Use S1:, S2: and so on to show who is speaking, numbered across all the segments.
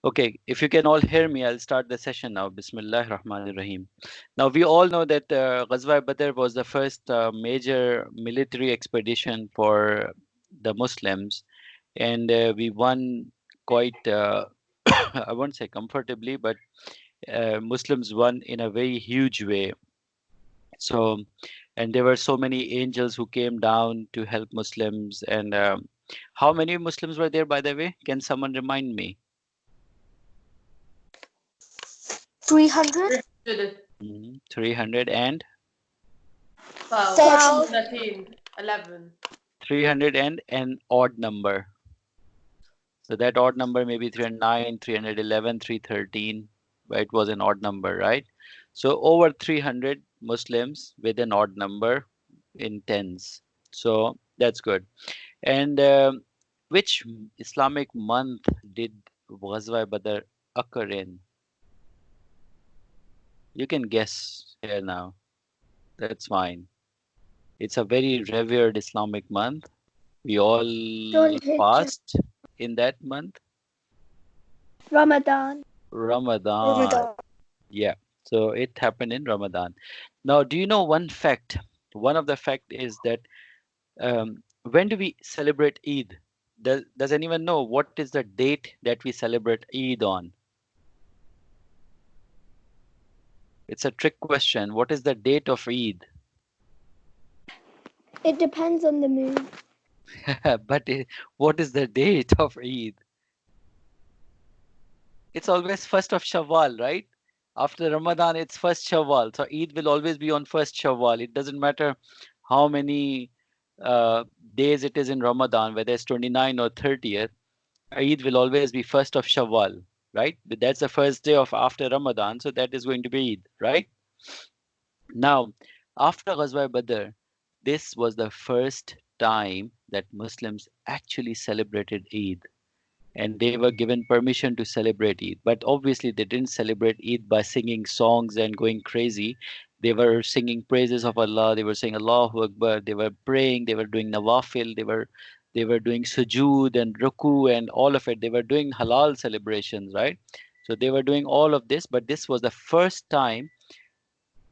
S1: Okay, if you can all hear me, I'll start the session now. Bismillah Rahman Rahim. Now, we all know that Ghazwa Badr was the first major military expedition for the Muslims, and we won quite, I won't say comfortably, but Muslims won in a very huge way. So, and there were so many angels who came down to help Muslims. And how many Muslims were there, by the way? Can someone remind me?
S2: 300.
S1: 300 and
S2: 12.
S3: 13, 11.
S1: 300 and an odd number. So that odd number may be 309, 311, 313, but it was an odd number, right? So over 300 Muslims with an odd number in tens. So that's good. And which Islamic month did Ghazwa Badr occur in? You can guess here now. That's fine. It's a very revered Islamic month. We all
S2: Dhul-Hijjah.
S1: fast in that month.
S2: Ramadan.
S1: Ramadan. Yeah. So it happened in Ramadan. Now, do you know one fact? One of the fact is that when do we celebrate Eid? Does anyone know what is the date that we celebrate Eid on? It's a trick question. What is the date of Eid?
S2: It depends on the moon.
S1: But what is the date of Eid? It's always first of Shawwal, right? After Ramadan, it's first Shawwal. So Eid will always be on first Shawwal. It doesn't matter how many uh, days it is in Ramadan, whether it's 29 or 30th. Eid will always be first of Shawwal, right? But that's the first day of after Ramadan, so that is going to be Eid, right? Now, after Ghazwa Badr, this was the first time that Muslims actually celebrated Eid, and they were given permission to celebrate Eid. But obviously, they didn't celebrate Eid by singing songs and going crazy. They were singing praises of Allah. They were saying Allahu Akbar. They were praying. They were doing nawafil. They were doing sujood and ruku and all of it. They were doing halal celebrations, right? So they were doing all of this. But this was the first time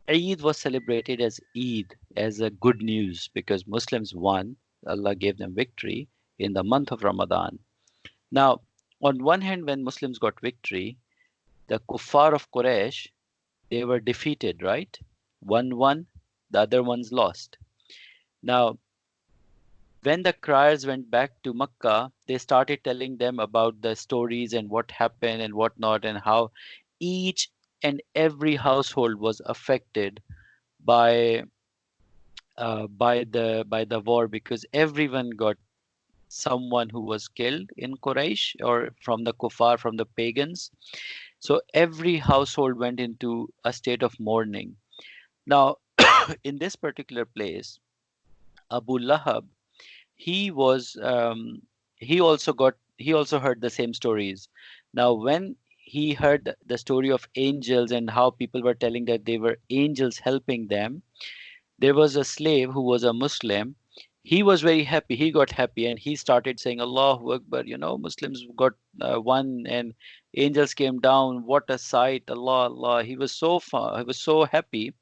S1: Eid was celebrated as Eid, as a good news, because Muslims won. Allah gave them victory in the month of Ramadan. Now, on one hand, when Muslims got victory, the kuffar of Quraysh, they were defeated, right? One won, the other ones lost. Now, when the criers went back to Makkah, they started telling them about the stories and what happened and what not, and how each and every household was affected by by the war, because everyone got someone who was killed in Quraysh or from the kuffar, from the pagans. So every household went into a state of mourning. Now, in this particular place, Abu Lahab, he was he also heard the same stories. Now, when he heard the story of angels and how people were telling that they were angels helping them, there was a slave who was a Muslim. He was very happy. He got happy and he started saying, Allahu Akbar, Muslims got one and angels came down. What a sight. Allah, Allah. He was so far, he was so happy.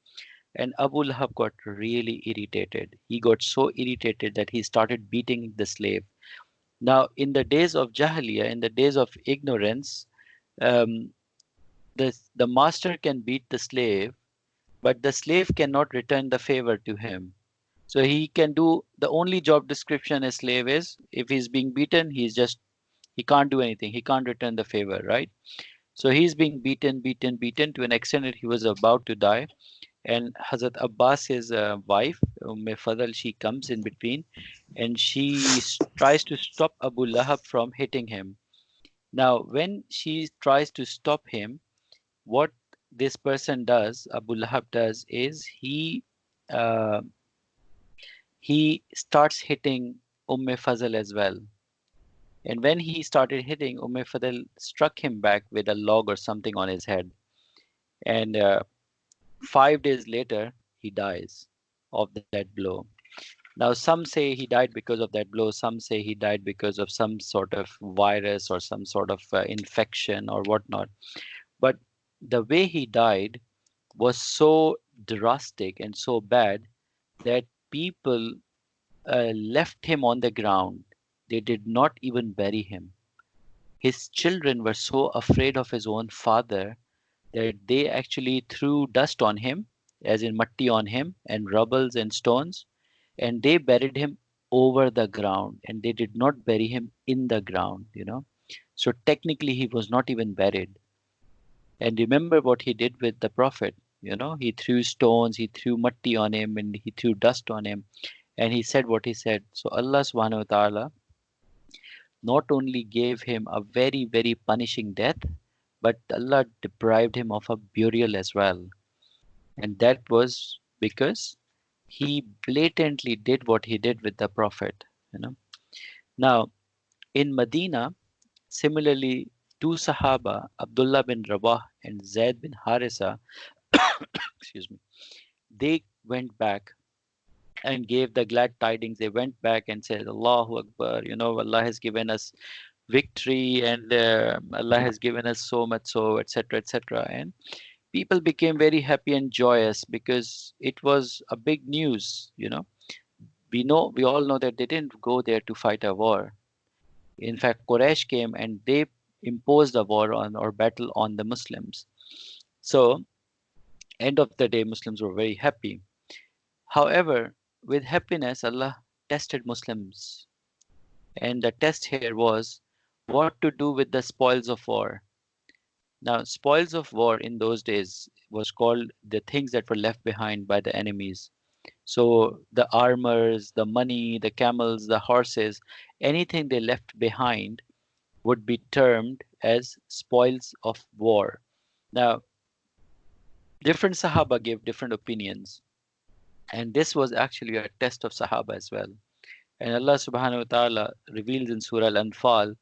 S1: And Abu Lahab got really irritated. He got so irritated that he started beating the slave. Now, in the days of Jahiliyyah, in the days of ignorance, um, the master can beat the slave, but the slave cannot return the favor to him. So he can do the only job description a slave is, if he's being beaten, he can't do anything. He can't return the favor, right? So he's being beaten, beaten, beaten to an extent that he was about to die. And Hazrat Abbas, his wife, Fadl, she comes in between and she tries to stop Abu Lahab from hitting him. Now, when she tries to stop him, what this person does, Abu Lahab does, is uh, he starts hitting Fazl as well. And when he started hitting, Fazl struck him back with a log or something on his head. And 5 days later, he dies of that blow. Now, some say he died because of that blow. Some say he died because of some sort of virus or some sort of infection or whatnot. But the way he died was so drastic and so bad that people left him on the ground. They did not even bury him. His children were so afraid of his own father that they actually threw dust on him, as in matti on him, and rubbles and stones, and they buried him over the ground, and they did not bury him in the ground. So technically, he was not even buried. And remember what he did with the prophet. He threw stones, he threw matti on him, and he threw dust on him, and he said what he said. So Allah subhanahu wa ta'ala not only gave him a very, very punishing death, but Allah deprived him of a burial as well. And that was because he blatantly did what he did with the Prophet. You know. Now, in Medina, similarly, two Sahaba, Abdullah bin Rabah and Zaid bin Harisa, excuse me, they went back and gave the glad tidings. They went back and said, Allahu Akbar, Allah has given us victory and Allah has given us so much, so, etc., etc. And people became very happy and joyous because it was a big news. We all know that they didn't go there to fight a war. In fact, Quraysh came and they imposed a war on or battle on the Muslims. So, end of the day, Muslims were very happy. However, with happiness, Allah tested Muslims. And the test here was what to do with the spoils of war. Now, spoils of war in those days was called the things that were left behind by the enemies. So the armors, the money, the camels, the horses, anything they left behind would be termed as spoils of war. Now, different Sahaba gave different opinions, and this was actually a test of Sahaba as well. And Allah subhanahu wa ta'ala reveals in Surah Al-Anfal,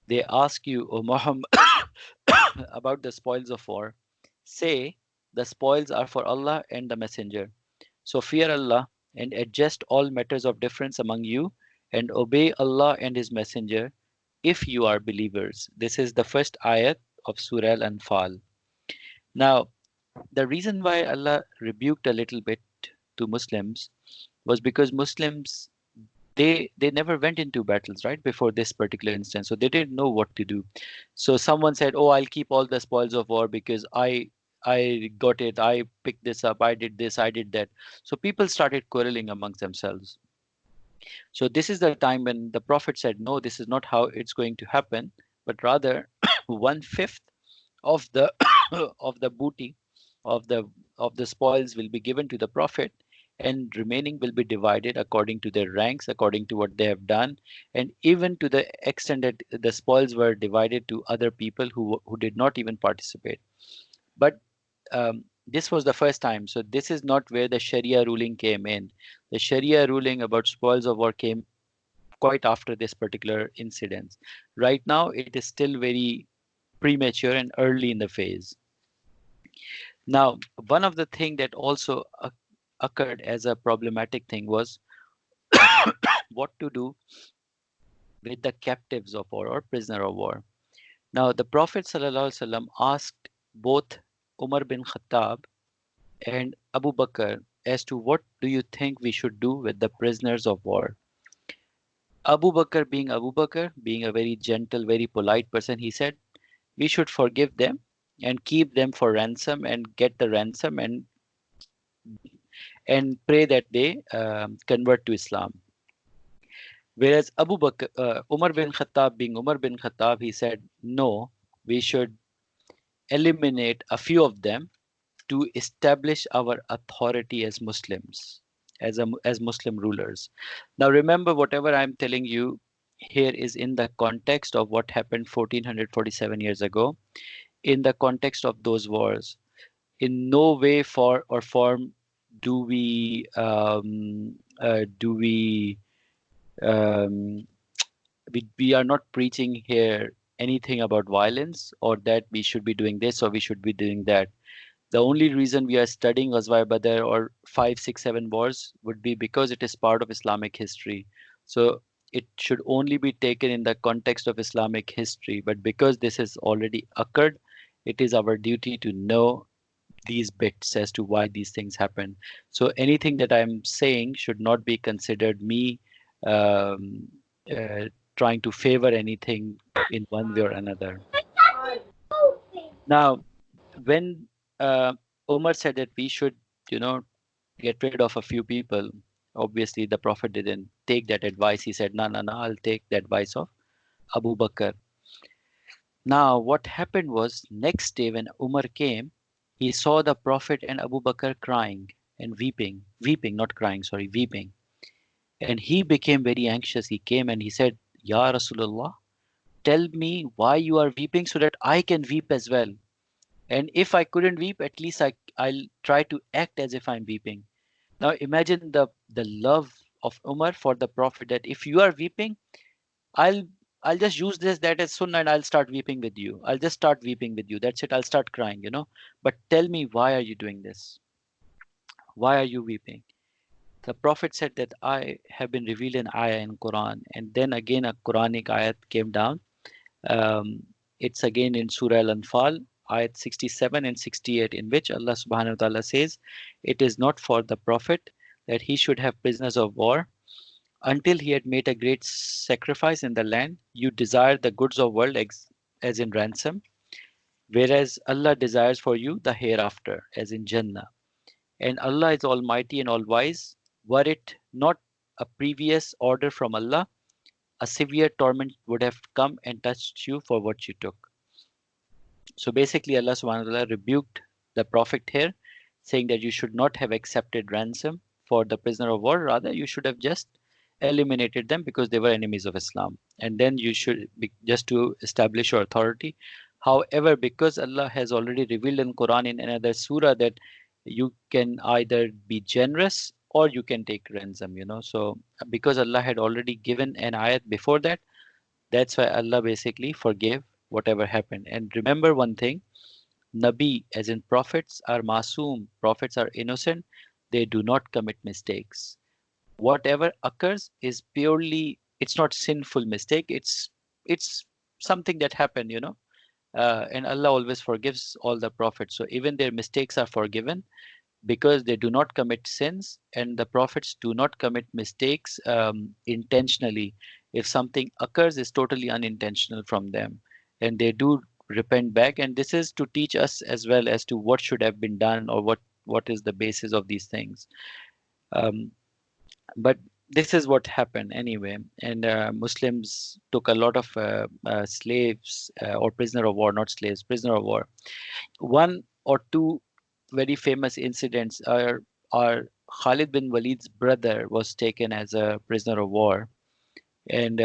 S1: they ask you, O Muhammad, about the spoils of war. Say, the spoils are for Allah and the Messenger. So fear Allah and adjust all matters of difference among you and obey Allah and His Messenger if you are believers. This is the first ayat of Surah Al-Anfal. Now, the reason why Allah rebuked a little bit to Muslims was because Muslims they never went into battles right before this particular instance, so they didn't know what to do. So someone said, oh, I'll keep all the spoils of war because I got it, I picked this up, I did this, I did that. So people started quarreling amongst themselves. So this is the time when the prophet said, no, this is not how it's going to happen, but rather 1/5 of the of the booty of the spoils will be given to the prophet, and remaining will be divided according to their ranks, according to what they have done, and even to the extent that the spoils were divided to other people who did not even participate. But this was the first time, so this is not where the Sharia ruling came in. The Sharia ruling about spoils of war came quite after this particular incident. Right now it is still very premature and early in the phase. Now, one of the things that also occurred as a problematic thing was what to do with the captives of war or prisoner of war. Now, the Prophet ﷺ asked both Umar bin Khattab and Abu Bakr as to what do you think we should do with the prisoners of war. Abu Bakr, being a very gentle, very polite person, he said, we should forgive them and keep them for ransom and get the ransom and pray that they convert to Islam. Whereas Umar bin Khattab, being Umar bin Khattab, he said, no, we should eliminate a few of them to establish our authority as Muslims, as Muslim rulers. Now, remember, whatever I'm telling you here is in the context of what happened 1447 years ago, in the context of those wars. In no way or form do we do um, we are not preaching here anything about violence or that we should be doing this or we should be doing that. The only reason we are studying Ghazwa Badr or 5, 6, 7 wars would be because it is part of Islamic history. So it should only be taken in the context of Islamic history. But because this has already occurred, it is our duty to know these bits as to why these things happen. So anything that I'm saying should not be considered me um, uh, trying to favor anything in one way or another. Now, when Umar said that we should, you know, get rid of a few people, obviously the Prophet didn't take that advice. He said, no, no, no, I'll take the advice of Abu Bakr. Now, what happened was next day when Umar came, he saw the Prophet and Abu Bakr crying and weeping, not crying, sorry, weeping. And he became very anxious. He came and he said, Ya Rasulullah, tell me why you are weeping so that I can weep as well. And if I couldn't weep, at least I'll try to act as if I'm weeping. Now imagine the love of Umar for the Prophet that if you are weeping, I'll I'll just use that as sunnah and I'll start weeping with you. I'll just start weeping with you. That's it. I'll start crying. But tell me, why are you doing this? Why are you weeping? The Prophet said that I have been revealed an ayah in Quran, and then again a Quranic ayat came down. Um, it's again in Surah Al-Anfal, ayat 67 and 68, in which Allah subhanahu wa ta'ala says, it is not for the Prophet that he should have prisoners of war until he had made a great sacrifice in the land. You desire the goods of world as in ransom, whereas Allah desires for you the hereafter, as in Jannah. And Allah is Almighty and All Wise. Were it not a previous order from Allah, a severe torment would have come and touched you for what you took. So basically, Allah subhanahu wa ta'ala rebuked the Prophet here, saying that you should not have accepted ransom for the prisoner of war. Rather, you should have just eliminated them because they were enemies of Islam. And then you should be just to establish your authority. However, because Allah has already revealed in Quran in another surah that you can either be generous or you can take ransom. So because Allah had already given an ayat before that, that's why Allah basically forgave whatever happened. And remember one thing, Nabi, as in prophets, are masoom, prophets are innocent, they do not commit mistakes. Whatever occurs is purely, it's not sinful mistake, it's something that happened. And Allah always forgives all the prophets. So even their mistakes are forgiven because they do not commit sins, and the prophets do not commit mistakes intentionally. If something occurs, it's totally unintentional from them, and they do repent back. And this is to teach us as well as to what should have been done, or what is the basis of these things. um, but this is what happened anyway. And Muslims took a lot of slaves, or prisoner of war, not slaves, prisoner of war. One or two very famous incidents are Khalid bin Walid's brother was taken as a prisoner of war, and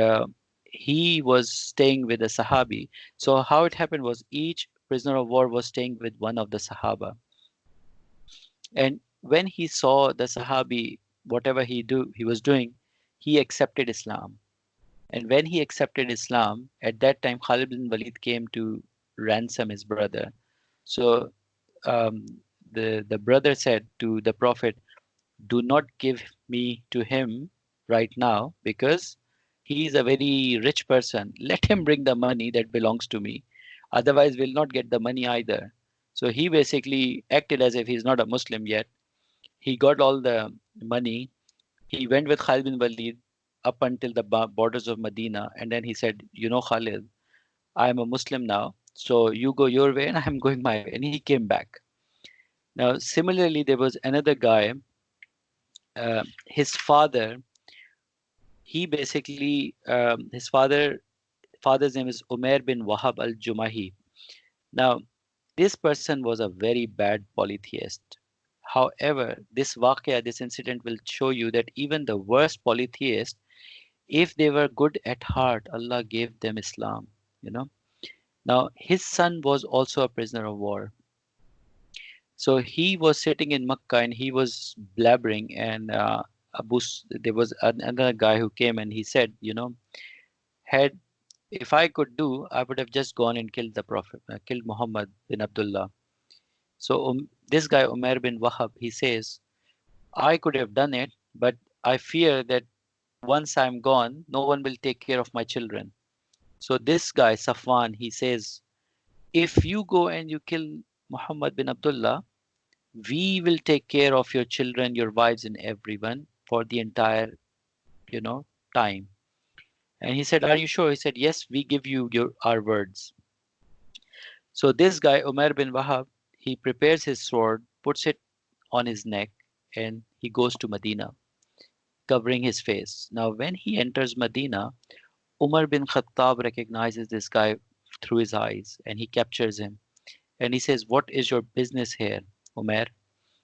S1: he was staying with a Sahabi. So how it happened was each prisoner of war was staying with one of the Sahaba, and when he saw the Sahabi, whatever he was doing, he accepted Islam. And when he accepted Islam, at that time Khalid bin Walid came to ransom his brother. So um, the brother said to the Prophet, "Do not give me to him right now because he is a very rich person. Let him bring the money that belongs to me. Otherwise, we'll not get the money either." So he basically acted as if he's not a Muslim yet. He got all the money. He went with Khalid bin Walid up until the borders of Medina, and then he said, Khalid, I am a Muslim now, so you go your way and I'm going my way. And he came back. Now, similarly, there was another guy, his father, he basically, father's name is Umair bin Wahab al-Jumahi. Now, this person was a very bad polytheist. However, this incident will show you that even the worst polytheist, if they were good at heart, Allah gave them Islam, you know. Now, his son was also a prisoner of war. So he was sitting in Makkah and he was blabbering, and there was another guy who came and he said, had if I could do, I would have just gone and killed the Prophet, killed Muhammad bin Abdullah. So this guy Umar bin Wahab, he says, I could have done it, but I fear that once I'm gone, no one will take care of my children. So this guy Safwan, he says, if you go and you kill Muhammad bin Abdullah, we will take care of your children, your wives, and everyone for the entire, you know, time. And he said, are you sure? He said, yes, we give you our words. So this guy, Umar bin Wahab, he prepares his sword, puts it on his neck, and he goes to Medina, covering his face. Now, when he enters Medina, Umar bin Khattab recognizes this guy through his eyes and he captures him. And he says, what is your business here, Umar?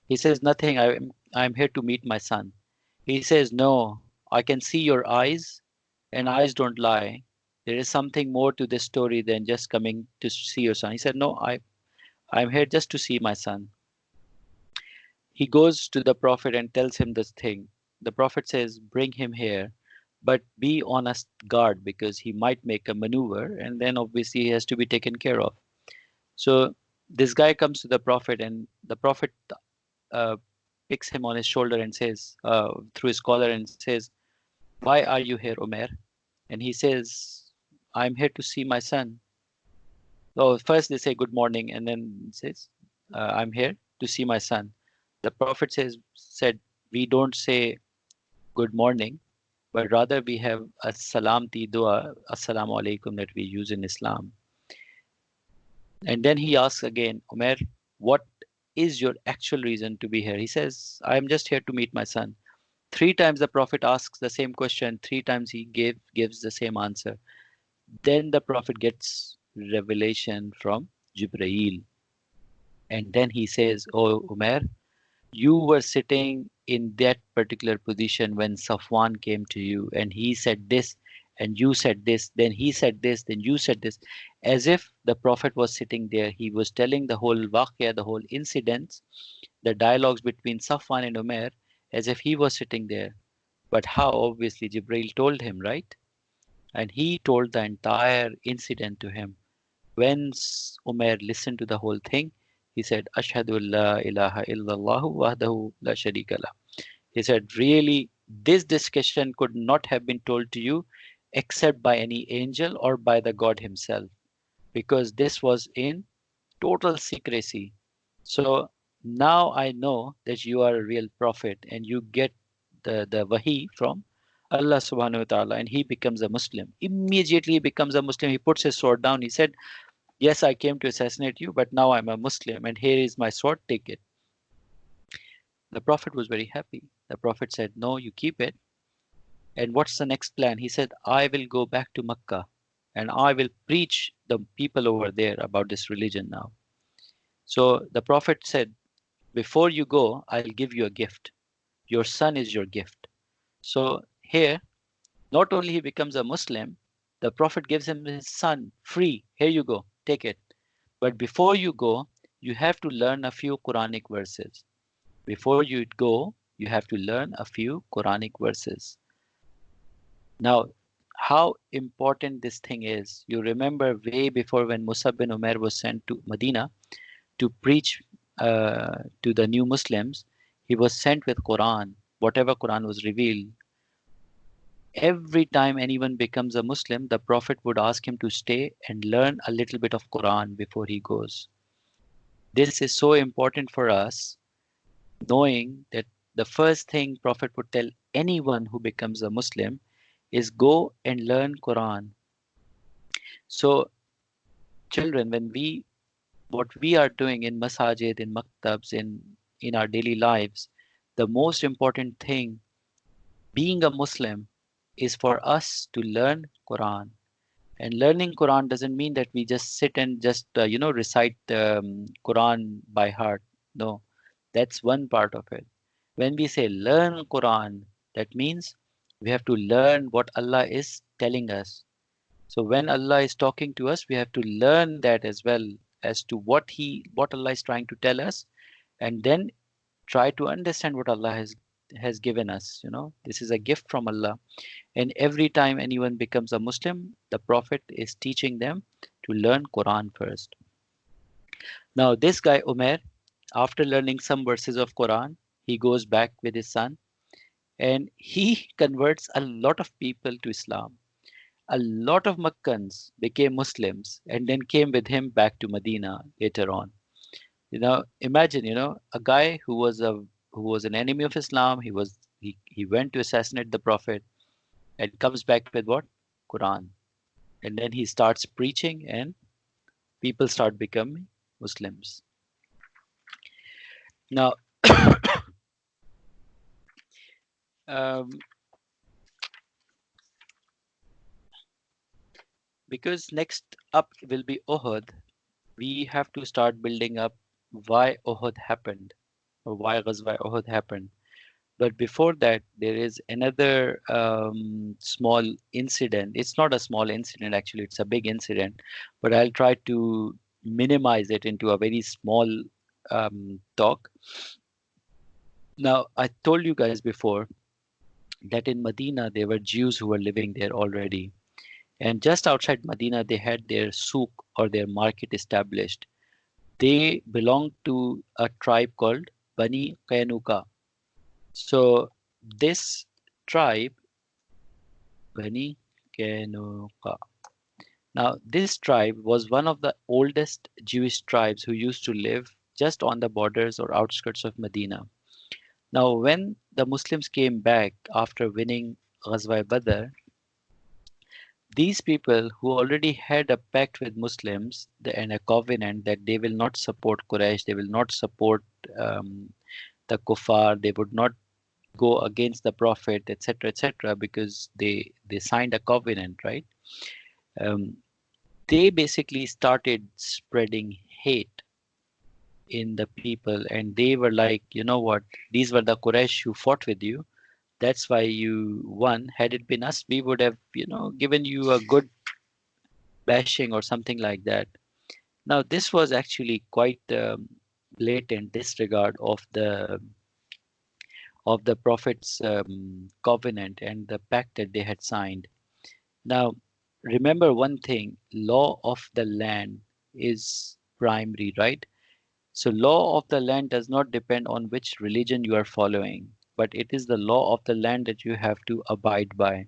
S1: He says, nothing. I'm here to meet my son. He says, no, I can see your eyes, and eyes don't lie. There is something more to this story than just coming to see your son. He said, no, I'm here just to see my son. He goes to the Prophet and tells him this thing. The Prophet says, bring him here, but be on a guard because he might make a maneuver and then obviously he has to be taken care of. So this guy comes to the Prophet and the Prophet uh, picks him on his shoulder and says, through his collar and says, why are you here, Umar? And he says, I'm here to see my son. Oh, first they say good morning and then says, I'm here to see my son. The Prophet said, we don't say good morning, but rather we have a salamti dua, assalamu alaikum, that we use in Islam. And then he asks again, Umar, what is your actual reason to be here? He says, I am just here to meet my son. Three times the Prophet asks the same question, three times he gives the same answer. Then the Prophet gets revelation from Jibreel. And then he says, oh, Umar, you were sitting in that particular position when Safwan came to you and he said this and you said this, then he said this, then you said this. As if the Prophet was sitting there. He was telling the whole waqia, the whole incidents, the dialogues between Safwan and Umar, as if he was sitting there. But how? Obviously, Jibreel told him, right? And he told the entire incident to him. When Umar listened to the whole thing, he said, Ashhadu la ilaha illallah wahdahu la sharika lah. He said, really, this discussion could not have been told to you except by any angel or by the God himself, because this was in total secrecy. So now I know that you are a real prophet and you get the wahi from Allah subhanahu wa ta'ala, and he becomes a Muslim. Immediately he becomes a Muslim. He puts his sword down. He said, yes, I came to assassinate you, but now I'm a Muslim and here is my sword, take it. The Prophet was very happy. The Prophet said, no, you keep it. And what's the next plan? He said, I will go back to Makkah and I will preach the people over there about this religion now. So the Prophet said, before you go, I'll give you a gift. Your son is your gift. So here, not only he becomes a Muslim, the Prophet gives him his son free. Here you go, take it. But before you go, you have to learn a few Quranic verses. Before you go, you have to learn a few Quranic verses. Now, how important this thing is, you remember way before when Musab bin Umair was sent to Medina to preach to the new Muslims, he was sent with Quran, whatever Quran was revealed. Every time anyone becomes a Muslim, the Prophet would ask him to stay and learn a little bit of Quran before he goes. This is so important for us, knowing that the first thing Prophet would tell anyone who becomes a Muslim is go and learn Quran. So children, what we are doing in masajid, in maktabs, in our daily lives, the most important thing, being a Muslim, is for us to learn Quran. And learning Quran doesn't mean that we just sit and just recite Quran by heart. No, that's one part of it. When we say learn Quran, that means we have to learn what Allah is telling us. So when Allah is talking to us, we have to learn that as well, as to what Allah is trying to tell us, and then try to understand what Allah has given us. This is a gift from Allah. And every time anyone becomes a Muslim, the Prophet is teaching them to learn Quran first. Now this guy Umar, After learning some verses of Quran, he goes back with his son and he converts a lot of people to Islam. A lot of Makkans became Muslims and then came with him back to Medina later on. Imagine, a guy who was an enemy of Islam. He went to assassinate the Prophet and comes back with what? Quran. And then he starts preaching and people start becoming Muslims. Now, um, because next up will be Uhud, we have to start building up why Uhud happened or why Ghazwa Uhud happened. But before that, there is another small incident. It's not a small incident, actually, it's a big incident, but I'll try to minimize it into a very small talk. Now, I told you guys before that in Medina, there were Jews who were living there already. And just outside Medina, they had their souk or their market established. They belonged to a tribe called Bani Qaynuqa. So this tribe, Bani Qaynuqa. Now, this tribe was one of the oldest Jewish tribes who used to live just on the borders or outskirts of Medina. Now, when the Muslims came back after winning Ghazwa Badr, these people who already had a pact with Muslims and a covenant that they will not support Quraysh, they will not support um, the kuffar, they would not go against the Prophet, etc., because they signed a covenant, right? Um, they basically started spreading hate in the people, and they were like, you know what? These were the Quraysh who fought with you. That's why you won. Had it been us, we would have, given you a good bashing or something like that. Now, this was actually quite blatant disregard of the Prophet's covenant and the pact that they had signed. Now, remember one thing: law of the land is primary, right? So, law of the land does not depend on which religion you are following, but it is the law of the land that you have to abide by.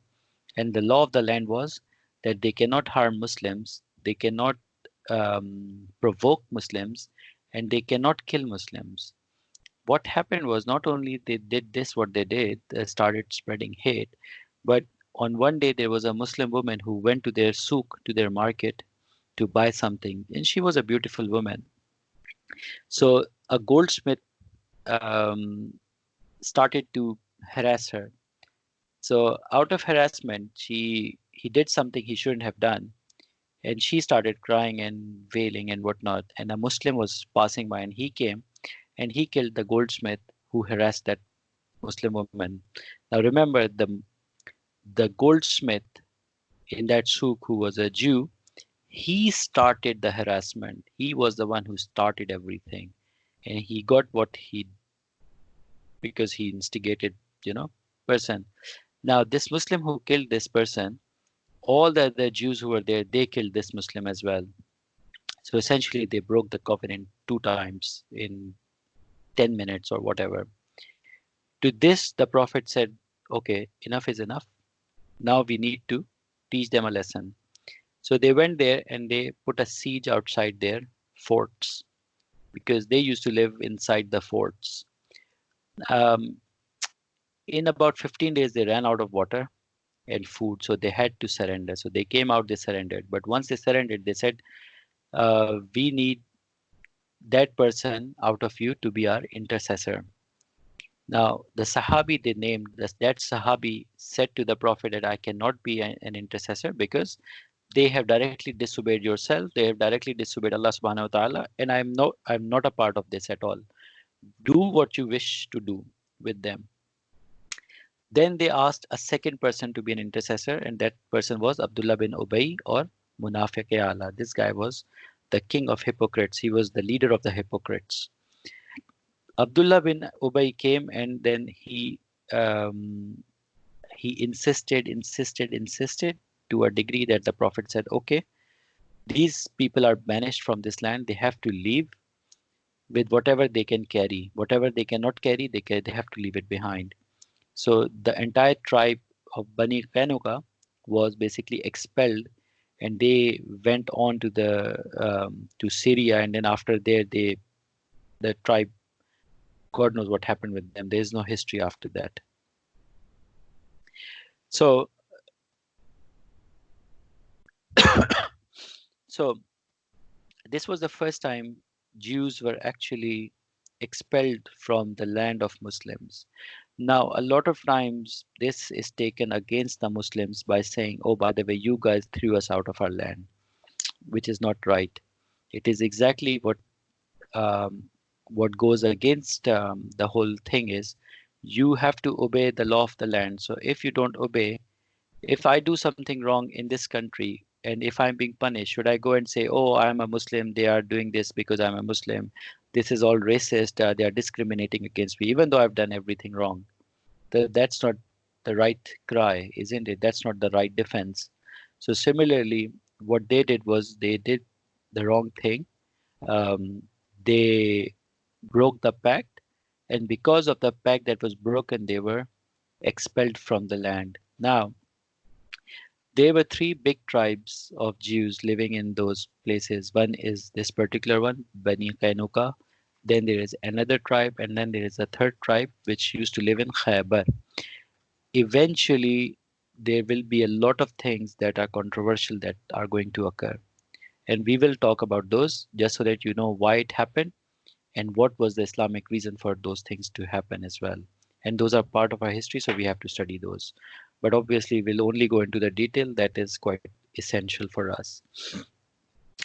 S1: And the law of the land was that they cannot harm Muslims, they cannot provoke Muslims, and they cannot kill Muslims. What happened was not only they did this, what they did, they started spreading hate, but on one day there was a Muslim woman who went to their souk, to their market, to buy something, and she was a beautiful woman. So a goldsmith um, started to harass her. So out of harassment, he did something he shouldn't have done, and she started crying and wailing and whatnot. And a Muslim was passing by, and he came and he killed the goldsmith who harassed that Muslim woman. Now remember, the goldsmith in that souk who was a Jew, he started the harassment. He was the one who started everything, and he got what he because he instigated, you know, person. Now this Muslim who killed this person, all the other Jews who were there, they killed this Muslim as well. So essentially, they broke the covenant two times in 10 minutes or whatever. To this, the Prophet said, okay, enough is enough. Now we need to teach them a lesson. So they went there and they put a siege outside their forts because they used to live inside the forts. Um, in about 15 days, they ran out of water and food, so they had to surrender. So they came out, they surrendered. But once they surrendered, they said, we need that person out of you to be our intercessor. Now, the Sahabi they named, that Sahabi said to the Prophet that I cannot be an intercessor because they have directly disobeyed yourself, they have directly disobeyed Allah subhanahu wa ta'ala, and I'm not a part of this at all. Do what you wish to do with them. Then they asked a second person to be an intercessor, and that person was Abdullah bin Ubay or Munafiq Ala. This guy was the king of hypocrites. He was the leader of the hypocrites. Abdullah bin Ubay came and then he insisted to a degree that the Prophet said, okay, these people are banished from this land. They have to leave. with whatever they can carry. Whatever they cannot carry, they have to leave it behind. So the entire tribe of Bani Qainuqa was basically expelled, and they went on to the to Syria, and then after there, the tribe, God knows what happened with them. There is no history after that. So so this was the first time Jews were actually expelled from the land of Muslims. Now, a lot of times this is taken against the Muslims by saying, oh, by the way, you guys threw us out of our land, which is not right. It is exactly um, what goes against the whole thing is you have to obey the law of the land. So if you don't obey, if I do something wrong in this country and if I'm being punished, should I go and say, oh, I'm a Muslim, they are doing this because I'm a Muslim, this is all racist, they are discriminating against me, even though I've done everything wrong? That's not the right cry, isn't it? That's not the right defense. So similarly, what they did was they did the wrong thing. Um, they broke the pact, and because of the pact that was broken, they were expelled from the land. Now, there were three big tribes of Jews living in those places. One is this particular one, Bani Qainuqa. Then there is another tribe, and then there is a third tribe which used to live in Khaybar. Eventually, there will be a lot of things that are controversial that are going to occur. And we will talk about those just so that you know why it happened and what was the Islamic reason for those things to happen as well. And those are part of our history, so we have to study those. But obviously, we'll only go into the detail that is quite essential for us.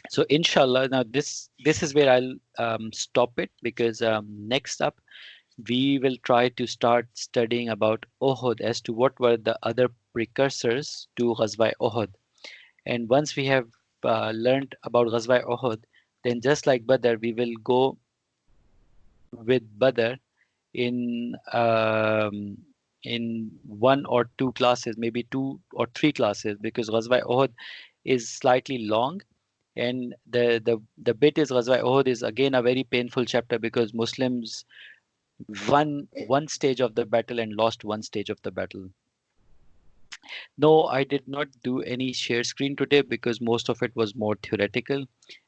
S1: So, inshallah, now this is where I'll stop it because next up we will try to start studying about Uhud as to what were the other precursors to Ghazwa Uhud. And once we have learned about Ghazwa Uhud, then just like Badr, we will go with Badr in in one or two classes, maybe two or three classes, because Ghazwa Uhud is slightly long, and the bit is Ghazwa Uhud is again a very painful chapter because Muslims won one stage of the battle and lost one stage of the battle. No, I did not do any share screen today because most of it was more theoretical,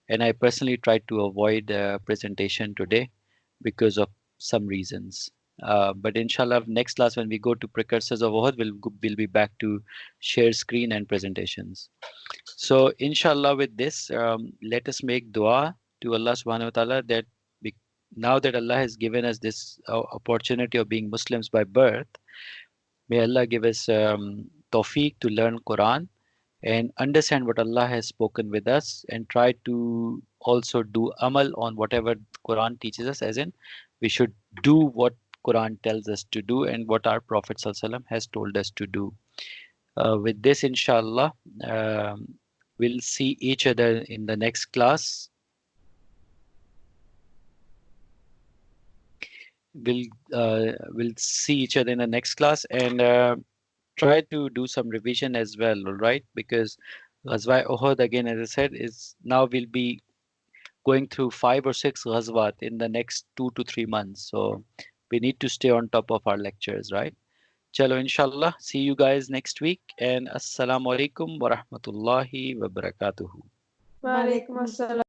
S1: and I personally tried to avoid presentation today because of some reasons. But inshallah, next class when we go to precursors of Uhud, we'll be back to share screen and presentations. So inshallah, with this, let us make dua to Allah Subhanahu wa Taala that be, now that Allah has given us this opportunity of being Muslims by birth, may Allah give us tawfiq to learn Quran and understand what Allah has spoken with us and try to also do amal on whatever Quran teaches us, as in we should do what Quran tells us to do and what our Prophet ﷺ has told us to do. With this, inshallah, we'll see each other in the next class. We'll see each other in the next class and try to do some revision as well, all right? Because Ghazwa Uhud, again, as I said, is now we'll be going through 5 or 6 Ghazwat in the next 2 to 3 months. So we need to stay on top of our lectures, right? Chalo, inshallah. See you guys next week. And assalamu alaikum wa rahmatullahi wa barakatuhu.
S3: Wa alaikum assalam.